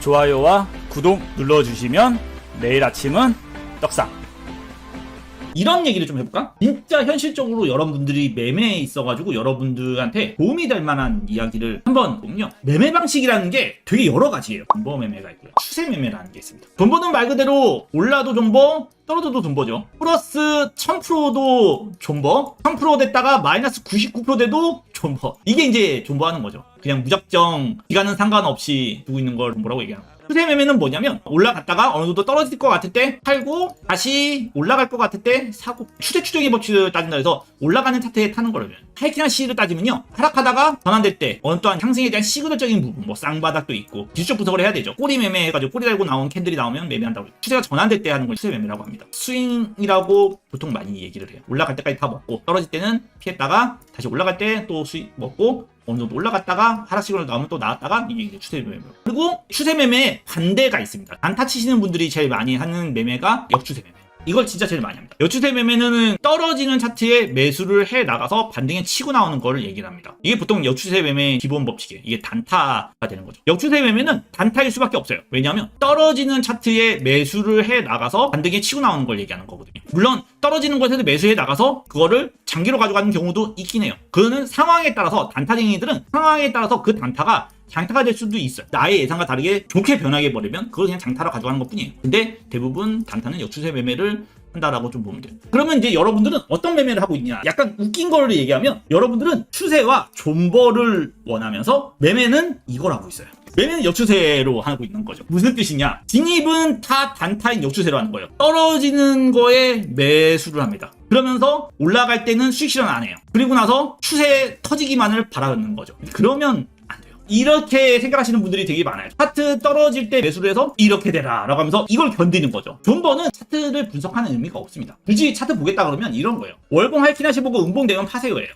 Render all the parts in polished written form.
좋아요와 구독 눌러주시면 내일 아침은 떡상. 이런 얘기를 좀 해볼까? 진짜 현실적으로 여러분들이 매매에 있어가지고 여러분들한테 도움이 될 만한 이야기를 한번 보면요. 매매 방식이라는 게 되게 여러 가지예요. 존버 매매가 있고요. 추세 매매라는 게 있습니다. 존버는 말 그대로 올라도 존버, 떨어져도 존버죠. 플러스 1000%도 존버, 1000% 됐다가 마이너스 99% 돼도 존버. 이게 이제 존버하는 거죠. 그냥 무작정 기간은 상관없이 두고 있는 걸 존버라고 얘기하는 거예요. 추세 매매는 뭐냐면 올라갔다가 어느 정도 떨어질 것 같을 때 팔고 다시 올라갈 것 같을 때 사고, 추세 추정의 법칙을 따진다 해서 올라가는 차트에 타는 거라면 하이킹한 C를 따지면요, 하락하다가 전환될 때 어느 또한 상승에 대한 시그널적인 부분, 뭐 쌍바닥도 있고 기술적 분석을 해야 되죠. 꼬리 매매 해가지고 꼬리 달고 나온 캔들이 나오면 매매한다고 해요. 추세가 전환될 때 하는 걸 추세 매매라고 합니다. 스윙이라고 보통 많이 얘기를 해요. 올라갈 때까지 다 먹고 떨어질 때는 피했다가 다시 올라갈 때 또 수익 먹고 어느 정도 올라갔다가 하락 시그널 나오면 또 나왔다가 이게 추세 매매. 그리고 추세 매매에 반대가 있습니다. 단타 치시는 분들이 제일 많이 하는 매매가 역추세 매매. 이걸 진짜 제일 많이 합니다. 역추세 매매는 떨어지는 차트에 매수를 해 나가서 반등에 치고 나오는 거를 얘기를 합니다. 이게 보통 역추세 매매의 기본 법칙이에요. 이게 단타가 되는 거죠. 역추세 매매는 단타일 수밖에 없어요. 왜냐하면 떨어지는 차트에 매수를 해 나가서 반등에 치고 나오는 걸 얘기하는 거거든요. 물론 떨어지는 곳에서 매수해 나가서 그거를 장기로 가져가는 경우도 있긴 해요. 그거는 상황에 따라서, 단타쟁이들은 상황에 따라서 그 단타가 장타가 될 수도 있어요. 나의 예상과 다르게 좋게 변하게 버리면 그걸 그냥 장타로 가져가는 것 뿐이에요. 근데 대부분 단타는 역추세 매매를 한다라고 좀 보면 돼요. 그러면 이제 여러분들은 어떤 매매를 하고 있냐? 약간 웃긴 거를 얘기하면 여러분들은 추세와 존버를 원하면서 매매는 이걸 하고 있어요. 매매는 역추세로 하고 있는 거죠. 무슨 뜻이냐? 진입은 타 단타인 역추세로 하는 거예요. 떨어지는 거에 매수를 합니다. 그러면서 올라갈 때는 수익 실현 안 해요. 그리고 나서 추세 터지기만을 바라는 거죠. 그러면 안 돼요. 이렇게 생각하시는 분들이 되게 많아요. 차트 떨어질 때 매수를 해서 이렇게 되라 라고 하면서 이걸 견디는 거죠. 존버는 차트를 분석하는 의미가 없습니다. 굳이 차트 보겠다 그러면 이런 거예요. 월봉 할퀴나시 보고 음봉되면 파세요예요.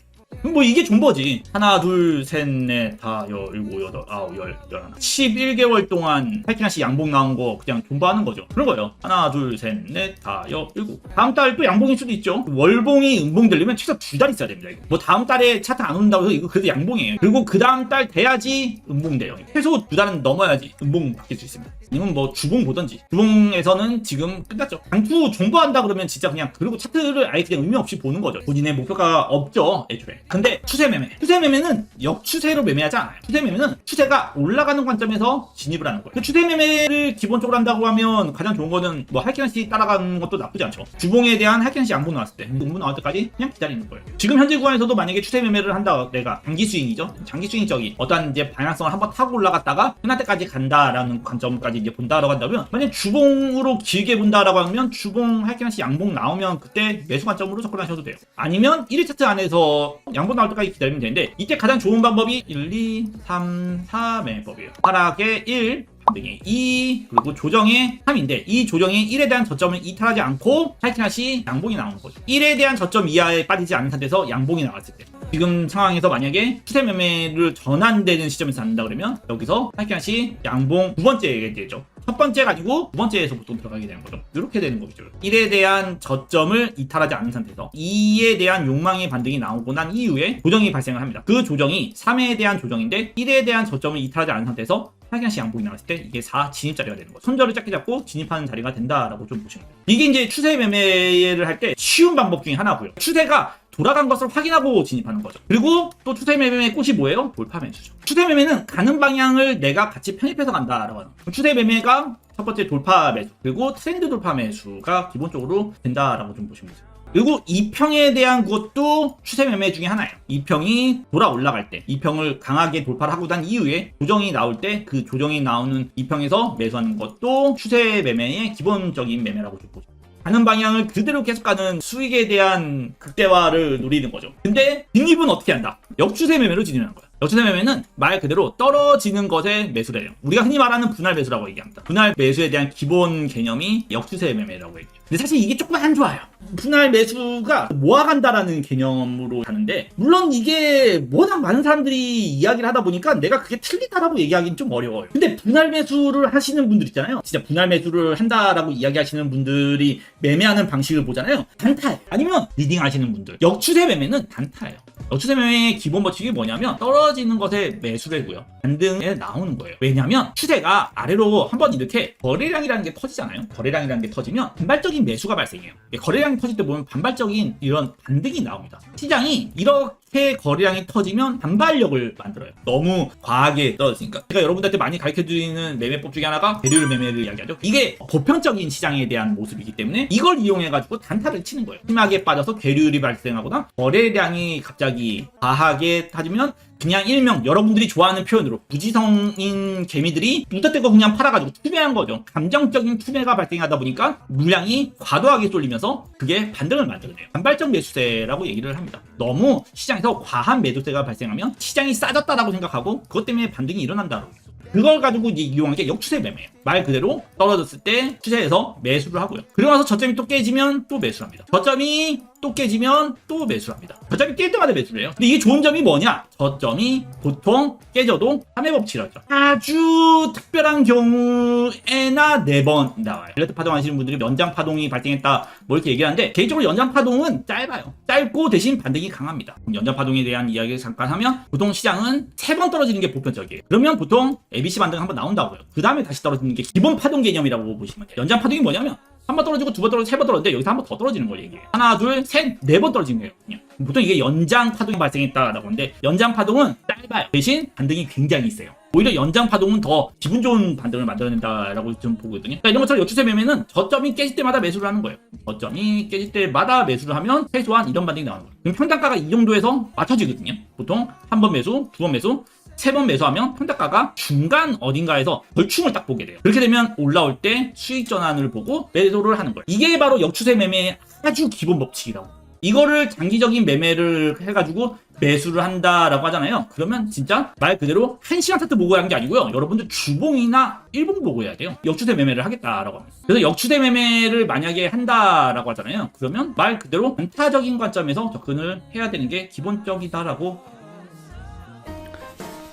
뭐 이게 존버지. 하나 둘 셋 넷 다 일곱 여덟 아홉 열 열하나 11개월 동안 할퀴나시 양봉 나온 거 그냥 존버하는 거죠. 그런 거예요. 하나 둘 셋 넷 다 일곱. 다음 달 또 양봉일 수도 있죠. 월봉이 음봉 되려면 최소 2달 있어야 됩니다. 이거. 뭐 다음 달에 차트 안 온다고 해서 이거 그래도 양봉이에요. 그리고 그 다음 달 돼야지 음봉 돼요. 최소 2달은 넘어야지 음봉 바뀔 수 있습니다. 이건 뭐 주봉 보던지. 주봉에서는 지금 끝났죠. 장투 존버한다 그러면 진짜 그냥, 그리고 차트를 아예 그냥 의미 없이 보는 거죠. 본인의 목표가 없죠, 애초에. 근데 추세 매매. 추세 매매는 역추세로 매매하지 않아요. 추세 매매는 추세가 올라가는 관점에서 진입을 하는 거예요. 그 추세 매매를 기본적으로 한다고 하면 가장 좋은 거는 뭐 할퀴나시 따라가는 것도 나쁘지 않죠. 주봉에 대한 할퀴나시 양봉 나왔을 때, 음봉 나올 때까지 그냥 기다리는 거예요. 지금 현재 구간에서도 만약에 추세 매매를 한다, 내가 장기 스윙이죠. 장기 스윙 적이 어떠한 이제 방향성을 한번 타고 올라갔다가 끝날 때까지 간다라는 관점까지 이제 본다라고 한다면, 만약 주봉으로 길게 본다라고 하면 주봉 할퀴나시 양봉 나오면 그때 매수 관점으로 접근하셔도 돼요. 아니면 1일 차트 안에서 양봉 나올 때까지 기다리면 되는데, 이때 가장 좋은 방법이 1, 2, 3, 4 매매법이에요. 하락의 1, 반등의 2, 그리고 조정의 3인데, 이 조정의 1에 대한 저점을 이탈하지 않고 할퀴나시 양봉이 나오는 거죠. 1에 대한 저점 이하에 빠지지 않은 상태에서 양봉이 나왔을 때, 지금 상황에서 만약에 추세 매매를 전환되는 시점에서 한다 그러면 여기서 할퀴나시 양봉 두 번째가 되죠. 첫 번째 가지고 두 번째에서 보통 들어가게 되는 거죠. 이렇게 되는 거죠. 1에 대한 저점을 이탈하지 않은 상태에서 2에 대한 욕망의 반등이 나오고 난 이후에 조정이 발생을 합니다. 그 조정이 3에 대한 조정인데 1에 대한 저점을 이탈하지 않은 상태에서 할퀴나시 양봉이 나왔을 때 이게 4 진입 자리가 되는 거죠. 손절을 짧게 잡고 진입하는 자리가 된다라고 좀 보시면 돼요. 이게 이제 추세 매매를 할 때 쉬운 방법 중에 하나고요. 추세가 돌아간 것을 확인하고 진입하는 거죠. 그리고 또 추세 매매의 꽃이 뭐예요? 돌파 매수죠. 추세 매매는 가는 방향을 내가 같이 편입해서 간다라고 하는 거예요. 추세 매매가 첫 번째 돌파 매수, 그리고 트렌드 돌파 매수가 기본적으로 된다라고 좀 보시면 돼요. 그리고 2평에 대한 것도 추세 매매 중에 하나예요. 2평이 돌아 올라갈 때, 2평을 강하게 돌파를 하고 난 이후에 조정이 나올 때 그 조정이 나오는 2평에서 매수하는 것도 추세 매매의 기본적인 매매라고 좀 보죠. 가는 방향을 그대로 계속 가는 수익에 대한 극대화를 노리는 거죠. 근데 진입은 어떻게 한다? 역추세 매매로 진입하는 거야. 역추세 매매는 말 그대로 떨어지는 것에 매수를 해요. 우리가 흔히 말하는 분할 매수라고 얘기합니다. 분할 매수에 대한 기본 개념이 역추세 매매라고 얘기해요. 근데 사실 이게 조금 안 좋아요. 분할 매수가 모아간다라는 개념으로 가는데, 물론 이게 워낙 많은 사람들이 이야기를 하다 보니까 내가 그게 틀리다라고 얘기하기는 좀 어려워요. 근데 분할 매수를 하시는 분들 있잖아요. 진짜 분할 매수를 한다라고 이야기하시는 분들이 매매하는 방식을 보잖아요. 단타예요. 아니면 리딩 하시는 분들. 역추세 매매는 단타예요. 역추세 매매의 기본 법칙이 뭐냐면 떨어지는 것에 매수래고요. 반등에 나오는 거예요. 왜냐면 추세가 아래로 한번 이렇게 거래량이라는 게 터지잖아요. 거래량이라는 게 터지면 반발적인 매수가 발생해요. 거래량이 터질 때 보면 반발적인 이런 반등이 나옵니다. 시장이 이렇게 거래량이 터지면 반발력을 만들어요. 너무 과하게 떨어지니까. 제가 여러분들한테 많이 가르쳐드리는 매매법 중에 하나가 대류율 매매를 이야기하죠. 이게 보편적인 시장에 대한 모습이기 때문에 이걸 이용해가지고 단타를 치는 거예요. 심하게 빠져서 대류율이 발생하거나 거래량이 갑자기 과하게 타지면 그냥 일명 여러분들이 좋아하는 표현으로 무지성인 개미들이 묻어대고 그냥 팔아가지고 투매한 거죠. 감정적인 투매가 발생하다 보니까 물량이 과도하게 쏠리면서 그게 반등을 만들어내요. 반발적 매수세라고 얘기를 합니다. 너무 시장에서 과한 매도세가 발생하면 시장이 싸졌다라고 생각하고 그것 때문에 반등이 일어난다고. 그걸 가지고 이제 이용한 게 역추세 매매예요. 말 그대로 떨어졌을 때 추세에서 매수를 하고요. 그러고 나서 저점이 또 깨지면 또 매수를 합니다. 저점이 또 깨지면 또 매수를 합니다. 저점이 깰 때마다 매수를 해요. 근데 이게 좋은 점이 뭐냐? 저점이 보통 깨져도 3회 법칙이라죠. 아주 특별한 경우에나 4번 나와요. 릴레트 파동 하시는 분들이 연장 파동이 발생했다 뭐 이렇게 얘기하는데 개인적으로 연장 파동은 짧아요. 짧고 대신 반등이 강합니다. 연장 파동에 대한 이야기를 잠깐 하면 보통 시장은 3번 떨어지는 게 보편적이에요. 그러면 보통 ABC 반등 한번 나온다고요. 그 다음에 다시 떨어지는 게 기본 파동 개념이라고 보시면 돼요. 연장 파동이 뭐냐면 한 번 떨어지고 2번 떨어지고 3번 떨어지는데 여기서 한 번 더 떨어지는 걸 얘기해요. 하나, 둘, 셋, 4번 떨어지는 거예요. 그냥. 보통 이게 연장 파동이 발생했다라고 하는데 연장 파동은 짧아요. 대신 반등이 굉장히 세요. 오히려 연장 파동은 더 기분 좋은 반등을 만들어낸다라고 좀 보거든요. 그러니까 이런 것처럼 역추세 매매는 저점이 깨질 때마다 매수를 하는 거예요. 저점이 깨질 때마다 매수를 하면 최소한 이런 반등이 나오는 거예요. 그럼 평단가가 이 정도에서 맞춰지거든요. 보통 한 번 매수, 2번 매수, 3번 매수하면 평단가가 중간 어딘가에서 벌충을 딱 보게 돼요. 그렇게 되면 올라올 때 수익 전환을 보고 매도를 하는 거예요. 이게 바로 역추세 매매의 아주 기본 법칙이라고. 이거를 장기적인 매매를 해가지고 매수를 한다라고 하잖아요. 그러면 진짜 말 그대로 1시간 차트 보고 하는 게 아니고요. 여러분들 주봉이나 일봉 보고 해야 돼요. 역추세 매매를 하겠다라고 합니다. 그래서 역추세 매매를 만약에 한다라고 하잖아요. 그러면 말 그대로 단타적인 관점에서 접근을 해야 되는 게 기본적이다라고.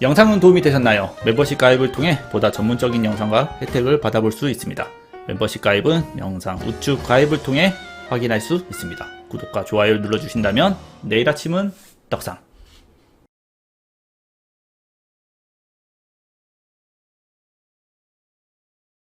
영상은 도움이 되셨나요? 멤버십 가입을 통해 보다 전문적인 영상과 혜택을 받아볼 수 있습니다. 멤버십 가입은 영상 우측 가입을 통해 확인할 수 있습니다. 구독과 좋아요를 눌러주신다면 내일 아침은 떡상.